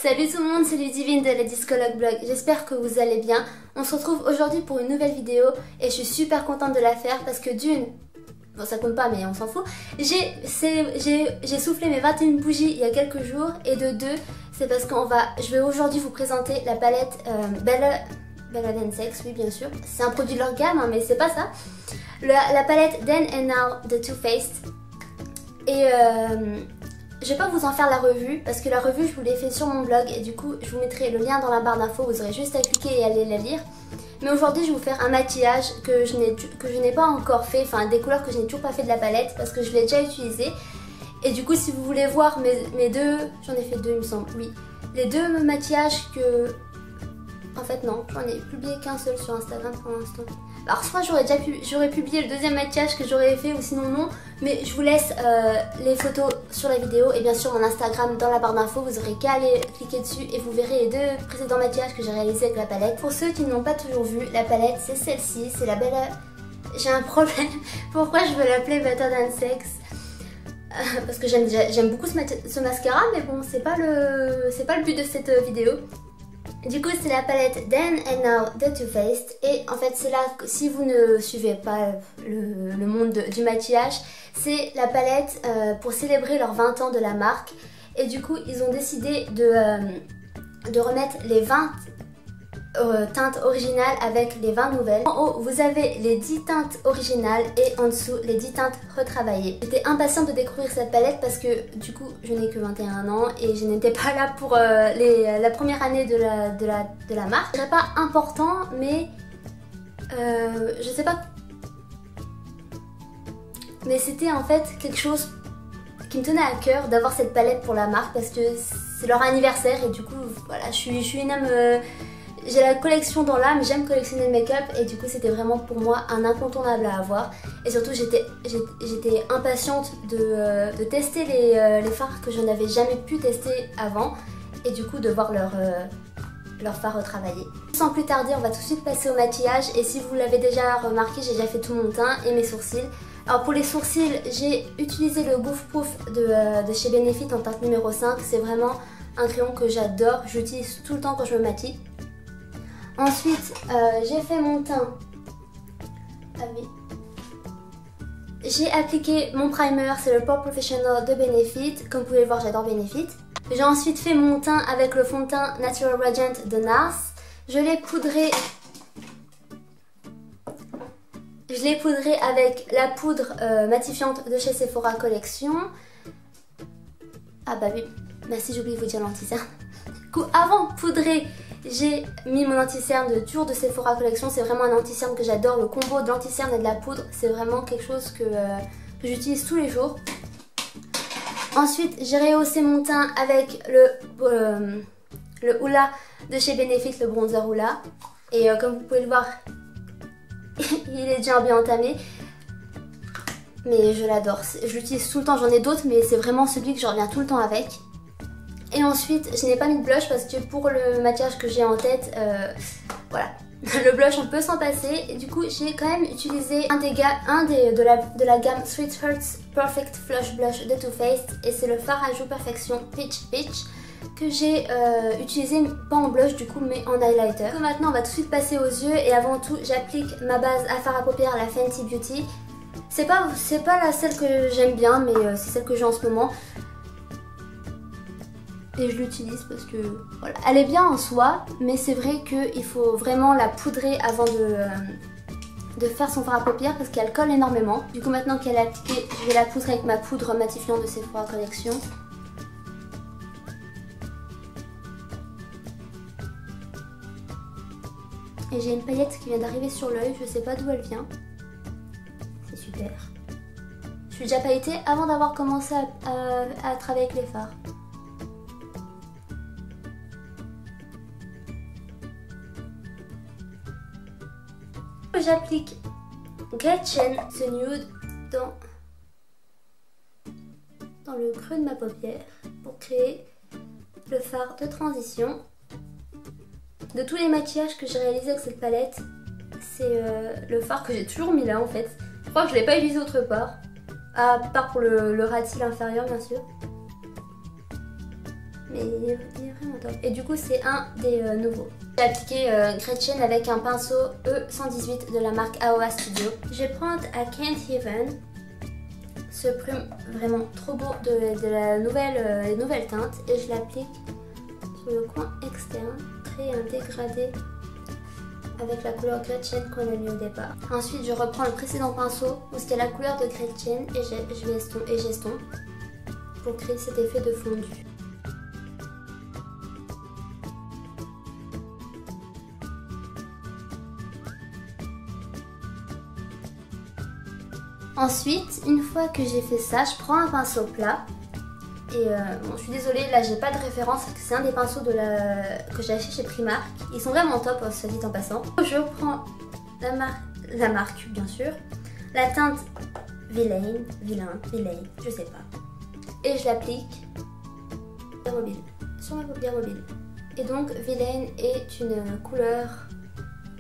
Salut tout le monde, c'est Ludivine de la Discologue Blog, j'espère que vous allez bien. On se retrouve aujourd'hui pour une nouvelle vidéo et je suis super contente de la faire parce que d'une, bon ça compte pas mais on s'en fout, j'ai soufflé mes 21 bougies il y a quelques jours et de deux, c'est parce je vais aujourd'hui vous présenter la palette Bella Sex, oui bien sûr, c'est un produit de leur gamme hein, mais c'est pas ça. La palette Then and Now de Too Faced et je vais pas vous en faire la revue parce que la revue je vous l'ai fait sur mon blog et du coup je vous mettrai le lien dans la barre d'infos, vous aurez juste à cliquer et aller la lire. Mais aujourd'hui je vais vous faire un maquillage que je n'ai pas encore fait, enfin des couleurs que je n'ai toujours pas fait de la palette parce que je l'ai déjà utilisée. Et du coup si vous voulez voir mes deux, j'en ai fait deux il me semble, oui. Les deux maquillages que... En fait non, j'en ai publié qu'un seul sur Instagram pour l'instant. Alors soit j'aurais publié le deuxième maquillage que j'aurais fait ou sinon non. Mais je vous laisse les photos sur la vidéo et bien sûr mon Instagram dans la barre d'infos. Vous aurez qu'à aller cliquer dessus et vous verrez les deux précédents maquillages que j'ai réalisés avec la palette. Pour ceux qui ne l'ont pas toujours vu, la palette c'est celle-ci, c'est la Bella... J'ai un problème, pourquoi je veux l'appeler Better Than Sex parce que j'aime beaucoup ce mascara mais bon c'est pas le but de cette vidéo. Du coup c'est la palette Then and Now de Too Faced et en fait c'est là, si vous ne suivez pas le monde du maquillage, c'est la palette pour célébrer leurs 20 ans de la marque et du coup ils ont décidé de remettre les 20 teintes originales avec les 20 nouvelles. En haut vous avez les 10 teintes originales et en dessous les 10 teintes retravaillées. J'étais impatiente de découvrir cette palette parce que du coup je n'ai que 21 ans et je n'étais pas là pour la première année de la marque. C'est pas important mais je sais pas, mais c'était en fait quelque chose qui me tenait à cœur d'avoir cette palette pour la marque parce que c'est leur anniversaire et du coup voilà, je suis une âme... J'ai la collection dans l'âme, j'aime collectionner le make-up et du coup c'était vraiment pour moi un incontournable à avoir. Et surtout j'étais impatiente de tester les fards que je n'avais jamais pu tester avant et du coup de voir leurs fards retravaillés. Sans plus tarder, on va tout de suite passer au maquillage et si vous l'avez déjà remarqué, j'ai déjà fait tout mon teint et mes sourcils. Alors pour les sourcils, j'ai utilisé le Goof Proof de chez Benefit en teinte numéro 5. C'est vraiment un crayon que j'adore, j'utilise tout le temps quand je me maquille. Ensuite, j'ai fait mon teint. Ah oui. J'ai appliqué mon primer, c'est le Pore Professional de Benefit. Comme vous pouvez le voir, j'adore Benefit. J'ai ensuite fait mon teint avec le fond de teint Natural Radiant de NARS. Je l'ai poudré avec la poudre matifiante de chez Sephora Collection. Ah bah oui, bah si j'oublie de vous dire l'anti-cerne. Du coup, avant de poudrer, j'ai mis mon anti-cerne de Sephora Collection. C'est vraiment un anti-cerne que j'adore. Le combo de l'anti-cerne et de la poudre, c'est vraiment quelque chose que j'utilise tous les jours. Ensuite, j'ai rehaussé mon teint avec le Hoola de chez Benefit, le bronzer Hoola. Et comme vous pouvez le voir, il est déjà bien entamé. Mais je l'adore. Je l'utilise tout le temps. J'en ai d'autres, mais c'est vraiment celui que je reviens tout le temps avec. Et ensuite, je n'ai pas mis de blush parce que pour le maquillage que j'ai en tête, voilà, le blush on peut s'en passer. Et du coup, j'ai quand même utilisé de la gamme Sweet Hearts Perfect Flush Blush de Too Faced. Et c'est le fard à joues Perfection Peach Peach que j'ai utilisé, pas en blush du coup, mais en highlighter. Donc maintenant, on va tout de suite passer aux yeux. Et avant tout, j'applique ma base à fard à paupières, la Fenty Beauty. C'est pas celle que j'aime bien, mais c'est celle que j'ai en ce moment. Et je l'utilise parce que voilà, elle est bien en soi, mais c'est vrai qu'il faut vraiment la poudrer avant de faire son fard à paupières parce qu'elle colle énormément. Du coup maintenant qu'elle est appliquée, je vais la poudrer avec ma poudre matifiante de Sephora Collection. Et j'ai une paillette qui vient d'arriver sur l'œil, je sais pas d'où elle vient. C'est super. Je suis déjà pailletée avant d'avoir commencé à travailler avec les fards. J'applique Gretchen The Nude dans le creux de ma paupière pour créer le fard de transition. De tous les maquillages que j'ai réalisés avec cette palette, c'est le fard que j'ai toujours mis là en fait. Je crois que je ne l'ai pas utilisé autre part, à part pour le ras de cils inférieur bien sûr. mais il est vraiment top. Et du coup c'est un des nouveaux. J'ai appliqué Gretchen avec un pinceau E118 de la marque AOA Studio. Je vais prendre à Can't Even ce plume vraiment trop beau de la nouvelle teinte et je l'applique sur le coin externe, créer un dégradé avec la couleur Gretchen qu'on a mis au départ. Ensuite je reprends le précédent pinceau où c'était la couleur de Gretchen et j'estompe pour créer cet effet de fondu. Ensuite, une fois que j'ai fait ça, je prends un pinceau plat. Et bon, je suis désolée, là j'ai pas de référence, c'est un des pinceaux que j'ai acheté chez Primark. Ils sont vraiment top, ça dit en passant. Je prends la marque bien sûr, la teinte Villain, je sais pas. Et je l'applique sur ma paupière mobile. Et donc Villain est une couleur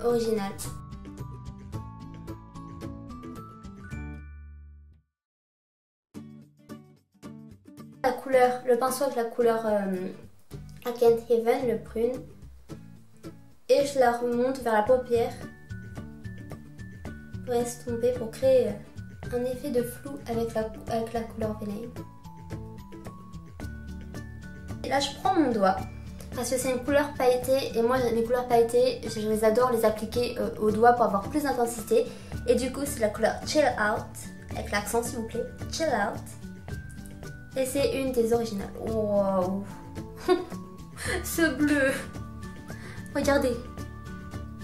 originale. Le pinceau avec la couleur I Can't Even, le prune, et je la remonte vers la paupière pour estomper, pour créer un effet de flou avec la couleur Villain. Et là je prends mon doigt parce que c'est une couleur pailletée et moi les couleurs pailletées je les adore les appliquer au doigt pour avoir plus d'intensité, et du coup c'est la couleur Chill Out avec l'accent s'il vous plaît, Chill Out. Et c'est une des originales. Wow. Ce bleu. Regardez.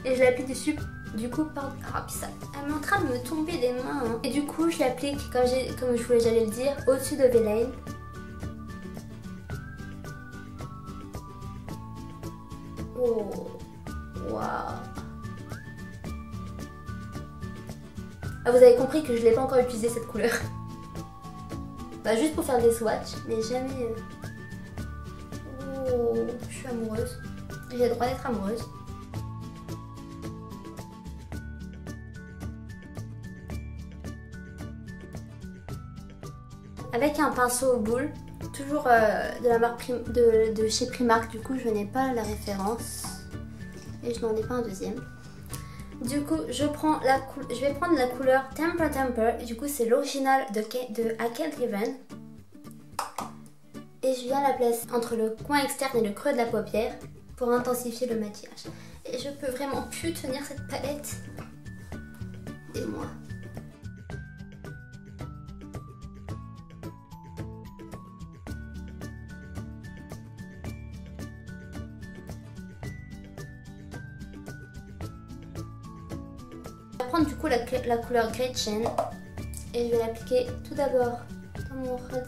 Et je l'applique dessus. Du coup, pardon. Ah, puis ça. Elle est en train de me tomber des mains. Hein. Et du coup, je l'applique, comme j'allais le dire, au-dessus de Villain. Oh. Waouh. Ah, vous avez compris que je n'ai pas encore utilisé cette couleur. Bah, juste pour faire des swatchs, mais jamais... Oh, je suis amoureuse. J'ai le droit d'être amoureuse. Avec un pinceau boule, toujours de la marque de chez Primark, du coup je n'ai pas la référence. Et je n'en ai pas un deuxième. Du coup, je vais prendre la couleur Temper Temper. Du coup, c'est l'original de I Can't Even. Et je viens la placer entre le coin externe et le creux de la paupière pour intensifier le maquillage. Et je peux vraiment plus tenir cette palette. Aidez-moi. Je vais prendre du coup la couleur Gretchen et je vais l'appliquer tout d'abord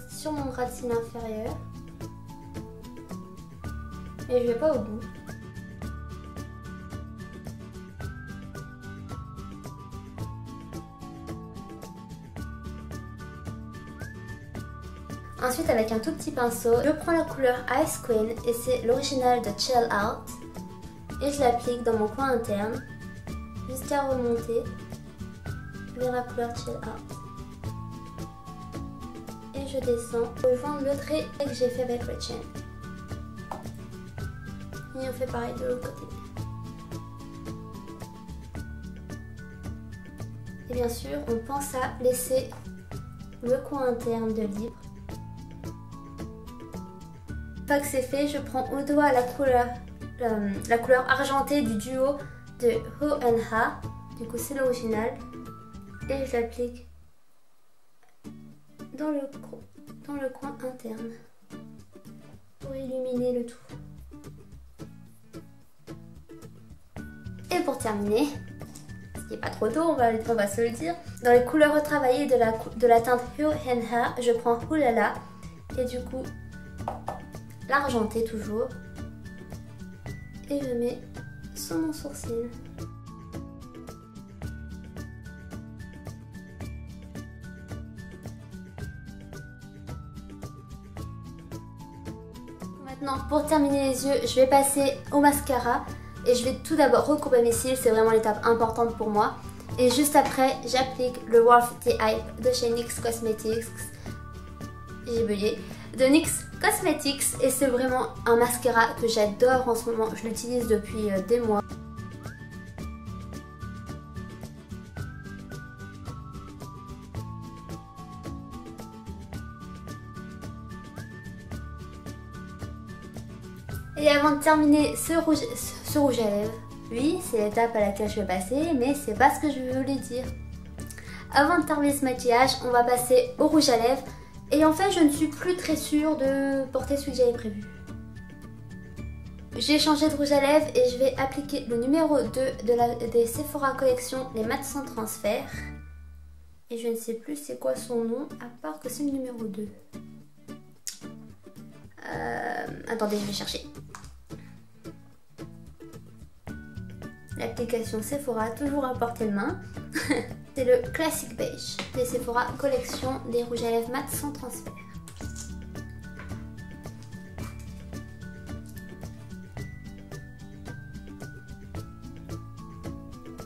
sur mon ras de cils inférieur, et je vais pas au bout. Ensuite, avec un tout petit pinceau, je prends la couleur Ice Queen et c'est l'original de Chill Out et je l'applique dans mon coin interne jusqu'à remonter vers la couleur Chill Out. Et je descends pour rejoindre le trait que j'ai fait avec Gretchen. Et on fait pareil de l'autre côté. Et bien sûr, on pense à laisser le coin interne de libre. Une fois que c'est fait, je prends au doigt la couleur argentée du duo de Ho and Ha. Du coup, c'est l'original. Et je l'applique dans le coin interne pour illuminer le tout. Et pour terminer, ce qui n'est pas trop tôt, on va se le dire, dans les couleurs retravaillées de la teinte Ho and Ha, je prends Oulala et du coup l'argenté toujours et je mets sur mon sourcil. Maintenant, pour terminer les yeux, je vais passer au mascara et je vais tout d'abord recourber mes cils, c'est vraiment l'étape importante pour moi. Et juste après, j'applique le Wolf The Hype de chez NYX Cosmetics. J'ai bugué. de NYX Cosmetics et c'est vraiment un mascara que j'adore en ce moment, je l'utilise depuis des mois. Et avant de terminer ce rouge à lèvres, oui, c'est l'étape à laquelle je vais passer, mais c'est pas ce que je voulais dire. Avant de terminer ce maquillage, on va passer au rouge à lèvres. Et en fait, je ne suis plus très sûre de porter celui que j'avais prévu. J'ai changé de rouge à lèvres et je vais appliquer le numéro 2 des Sephora Collection, les mat sans transfert. Et je ne sais plus c'est quoi son nom, à part que c'est le numéro 2. Attendez, je vais chercher. L'application Sephora, toujours à portée de main. C'est le Classic Beige des Sephora Collection des rouges à lèvres mat sans transfert.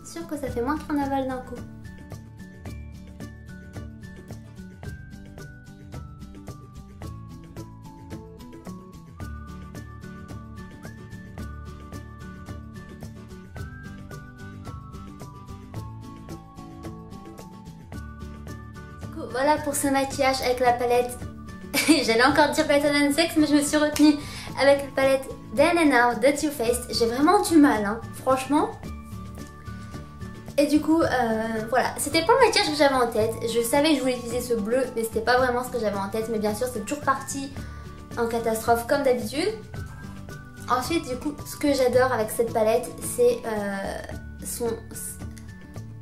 Sûr que ça fait moins qu'un aval d'un coup. Voilà pour ce maquillage avec la palette, j'allais encore dire Palette Sex mais je me suis retenue avec la palette Then and Now de Too Faced. J'ai vraiment du mal, hein, franchement. Et du coup, voilà, c'était pas le maquillage que j'avais en tête. Je savais que je voulais utiliser ce bleu, mais c'était pas vraiment ce que j'avais en tête. Mais bien sûr, c'est toujours parti en catastrophe comme d'habitude. Ensuite, du coup, ce que j'adore avec cette palette, c'est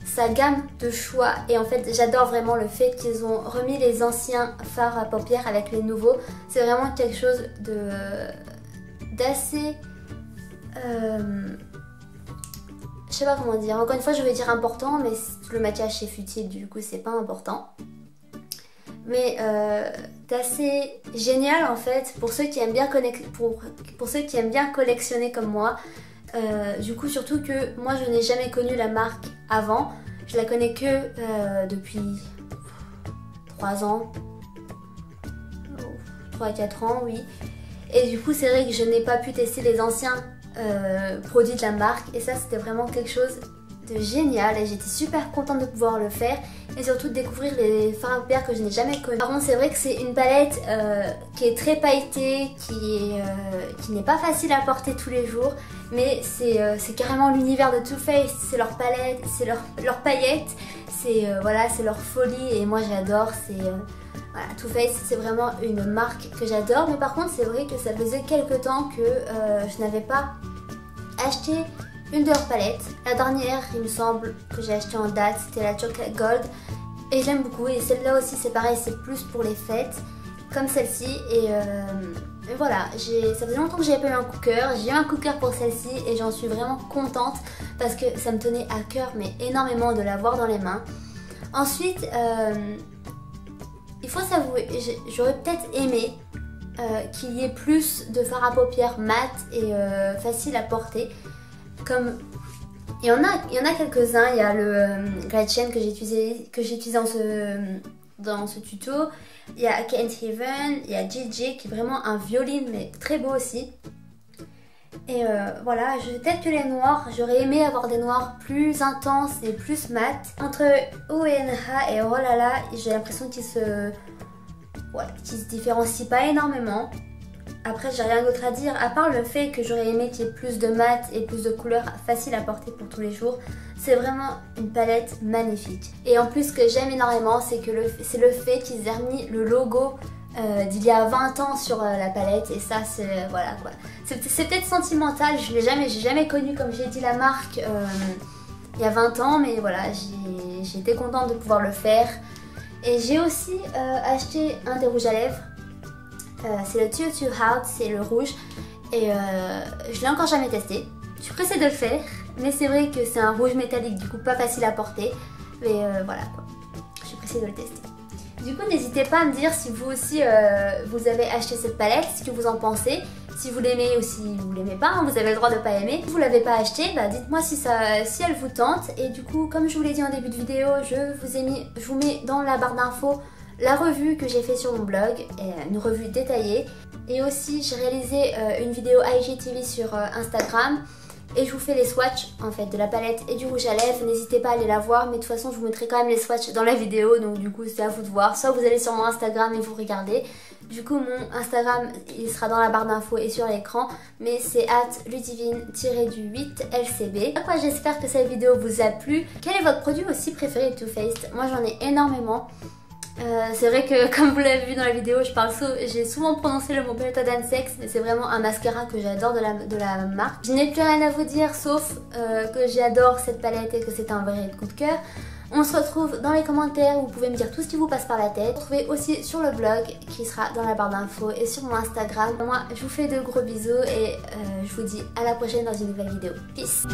sa gamme de choix. Et en fait, j'adore vraiment le fait qu'ils ont remis les anciens fards à paupières avec les nouveaux. C'est vraiment quelque chose d'assez... je sais pas comment dire. Encore une fois, je vais dire important, mais le maquillage c'est futile, du coup c'est pas important. Mais d'assez génial en fait pour ceux qui aiment bien pour ceux qui aiment bien collectionner comme moi. Du coup surtout que moi je n'ai jamais connu la marque avant. Je la connais que depuis 3 ans. 3 à 4 ans, oui. Et du coup c'est vrai que je n'ai pas pu tester les anciens produits de la marque. Et ça c'était vraiment quelque chose de génial. Et j'étais super contente de pouvoir le faire. Et surtout de découvrir les fards à paupières que je n'ai jamais connus. Par contre c'est vrai que c'est une palette qui est très pailletée, qui n'est pas facile à porter tous les jours. Mais c'est carrément l'univers de Too Faced, c'est leur palette, c'est leur paillettes, c'est voilà, c'est leur folie et moi j'adore. Voilà, Too Faced c'est vraiment une marque que j'adore. Mais par contre c'est vrai que ça faisait quelques temps que je n'avais pas acheté une de leurs palettes. La dernière il me semble que j'ai acheté en date, c'était la Chocolate Gold. Et j'aime beaucoup et celle-là aussi c'est pareil, c'est plus pour les fêtes comme celle-ci. Et voilà, ça faisait longtemps que j'avais pas eu un coup de cœur. J'ai eu un coup de cœur pour celle-ci et j'en suis vraiment contente parce que ça me tenait à cœur mais énormément de l'avoir dans les mains. Ensuite, il faut s'avouer, j'aurais peut-être aimé qu'il y ait plus de fard à paupières mat et facile à porter. Comme il y en a quelques-uns, il y a le Gretchen que j'ai utilisé dans ce tuto. Il y a Kent Heaven, il y a Gigi qui est vraiment un violine mais très beau aussi. Et voilà, peut-être que les noirs, j'aurais aimé avoir des noirs plus intenses et plus mat. Entre ONH et Oh là là, j'ai l'impression qu'ils se différencient pas énormément. Après j'ai rien d'autre à dire, à part le fait que j'aurais aimé qu'il y ait plus de mat et plus de couleurs faciles à porter pour tous les jours. C'est vraiment une palette magnifique. Et en plus ce que j'aime énormément, c'est le fait qu'ils aient remis le logo d'il y a 20 ans sur la palette. Et ça c'est voilà quoi. C'est peut-être sentimental, j'ai jamais connu comme j'ai dit la marque il y a 20 ans. Mais voilà, j'ai été contente de pouvoir le faire. Et j'ai aussi acheté un des rouges à lèvres. C'est le Too Too Hard, c'est le rouge. Et je l'ai encore jamais testé. Je suis pressée de le faire. Mais c'est vrai que c'est un rouge métallique, du coup pas facile à porter. Mais voilà quoi. Je suis pressée de le tester. Du coup n'hésitez pas à me dire si vous aussi vous avez acheté cette palette, ce que vous en pensez. Si vous l'aimez ou si vous l'aimez pas, hein, vous avez le droit de pas aimer. Si vous l'avez pas acheté, bah dites-moi si elle vous tente. Et du coup comme je vous l'ai dit en début de vidéo, je vous mets dans la barre d'infos la revue que j'ai fait sur mon blog, une revue détaillée. Et aussi j'ai réalisé une vidéo IGTV sur Instagram. Et je vous fais les swatchs en fait de la palette et du rouge à lèvres. N'hésitez pas à aller la voir, mais de toute façon je vous mettrai quand même les swatchs dans la vidéo. Donc du coup c'est à vous de voir. Soit vous allez sur mon Instagram et vous regardez. Du coup mon Instagram il sera dans la barre d'infos et sur l'écran. Mais c'est @ludivine-8lcb. Après j'espère que cette vidéo vous a plu. Quel est votre produit aussi préféré de Too Faced? Moi j'en ai énormément. C'est vrai que comme vous l'avez vu dans la vidéo, j'ai souvent prononcé le mot Better Than Sex, mais c'est vraiment un mascara que j'adore de la marque. Je n'ai plus rien à vous dire sauf que j'adore cette palette et que c'est un vrai coup de cœur. On se retrouve dans les commentaires où vous pouvez me dire tout ce qui vous passe par la tête. Retrouvez aussi sur le blog qui sera dans la barre d'infos et sur mon Instagram. Moi je vous fais de gros bisous et je vous dis à la prochaine dans une nouvelle vidéo. Peace!